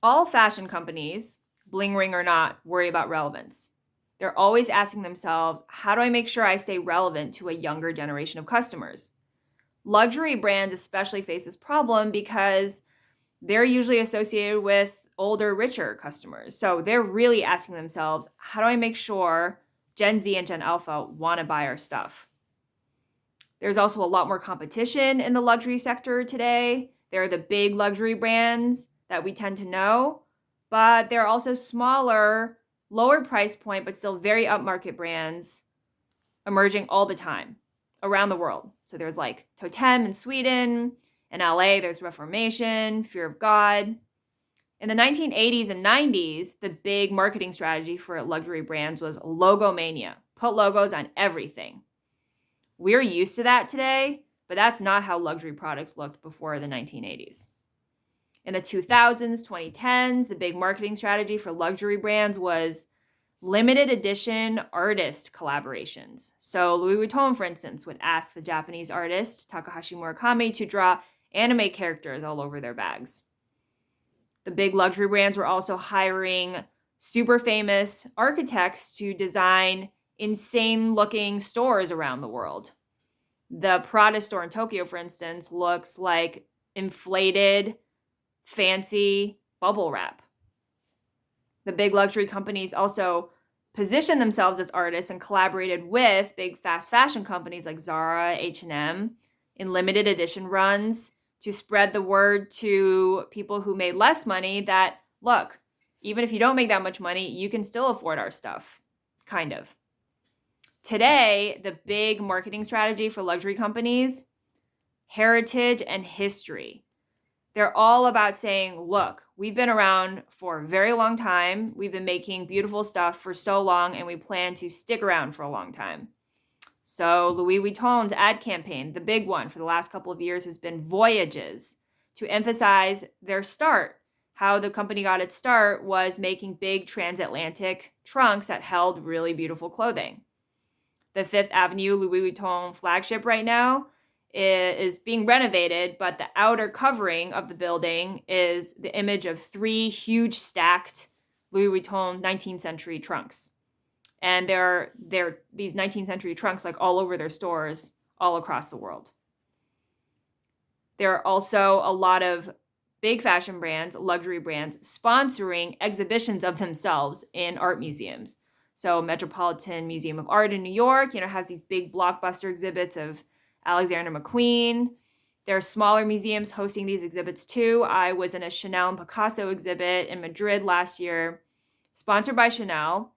All fashion companies, bling ring or not, worry about relevance. They're always asking themselves, how do I make sure I stay relevant to a younger generation of customers? Luxury brands especially face this problem because they're usually associated with older, richer customers. So they're really asking themselves, how do I make sure Gen Z and Gen Alpha want to buy our stuff? There's also a lot more competition in the luxury sector today. There are the big luxury brands that we tend to know, but there are also smaller, lower price point, but still very upmarket brands emerging all the time around the world. So there's like Totem in Sweden. In LA, there's Reformation, Fear of God. In the 1980s and 90s, the big marketing strategy for luxury brands was logomania. Put logos on everything. We're used to that today, but that's not how luxury products looked before the 1980s. In the 2000s, 2010s, the big marketing strategy for luxury brands was limited edition artist collaborations. So Louis Vuitton, for instance, would ask the Japanese artist Takahashi Murakami to draw anime characters all over their bags. The big luxury brands were also hiring super famous architects to design insane looking stores around the world. The Prada store in Tokyo, for instance, looks like inflated, fancy bubble wrap. The big luxury companies also positioned themselves as artists and collaborated with big fast fashion companies like Zara, H&M in limited edition runs to spread the word to people who made less money that, look, even if you don't make that much money, you can still afford our stuff, kind of. Today, the big marketing strategy for luxury companies, heritage and history. They're all about saying, look, we've been around for a very long time. We've been making beautiful stuff for so long, and we plan to stick around for a long time. So Louis Vuitton's ad campaign, the big one for the last couple of years, has been Voyages, to emphasize their start. How the company got its start was making big transatlantic trunks that held really beautiful clothing. The Fifth Avenue Louis Vuitton flagship right now is being renovated, but the outer covering of the building is the image of 3 huge stacked Louis Vuitton 19th century trunks. And there are these 19th century trunks like all over their stores all across the world. There are also a lot of big fashion brands, luxury brands, sponsoring exhibitions of themselves in art museums. So Metropolitan Museum of Art in New York, has these big blockbuster exhibits of Alexander McQueen. There are smaller museums hosting these exhibits too. I was in a Chanel and Picasso exhibit in Madrid last year, sponsored by Chanel.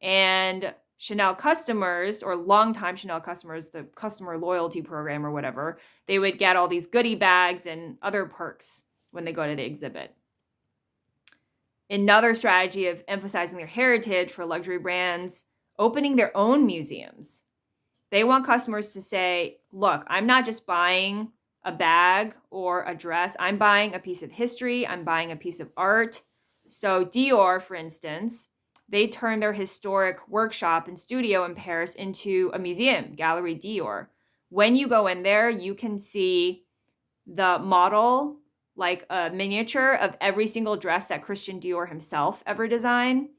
And Chanel customers, or longtime Chanel customers, the customer loyalty program or whatever, they would get all these goodie bags and other perks when they go to the exhibit. Another strategy of emphasizing their heritage for luxury brands, opening their own museums. They want customers to say, look, I'm not just buying a bag or a dress. I'm buying a piece of history. I'm buying a piece of art. So Dior, for instance, they turned their historic workshop and studio in Paris into a museum, Galerie Dior. When you go in there, you can see the model, like a miniature of every single dress that Christian Dior himself ever designed.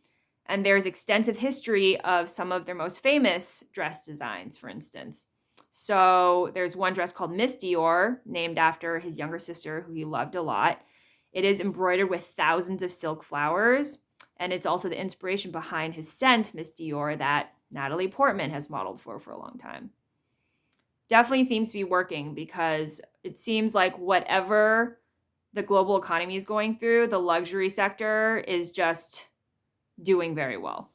And there's extensive history of some of their most famous dress designs, for instance. So there's one dress called Miss Dior, named after his younger sister, who he loved a lot. It is embroidered with thousands of silk flowers. And it's also the inspiration behind his scent, Miss Dior, that Natalie Portman has modeled for a long time. Definitely seems to be working because it seems like whatever the global economy is going through, the luxury sector is just doing very well.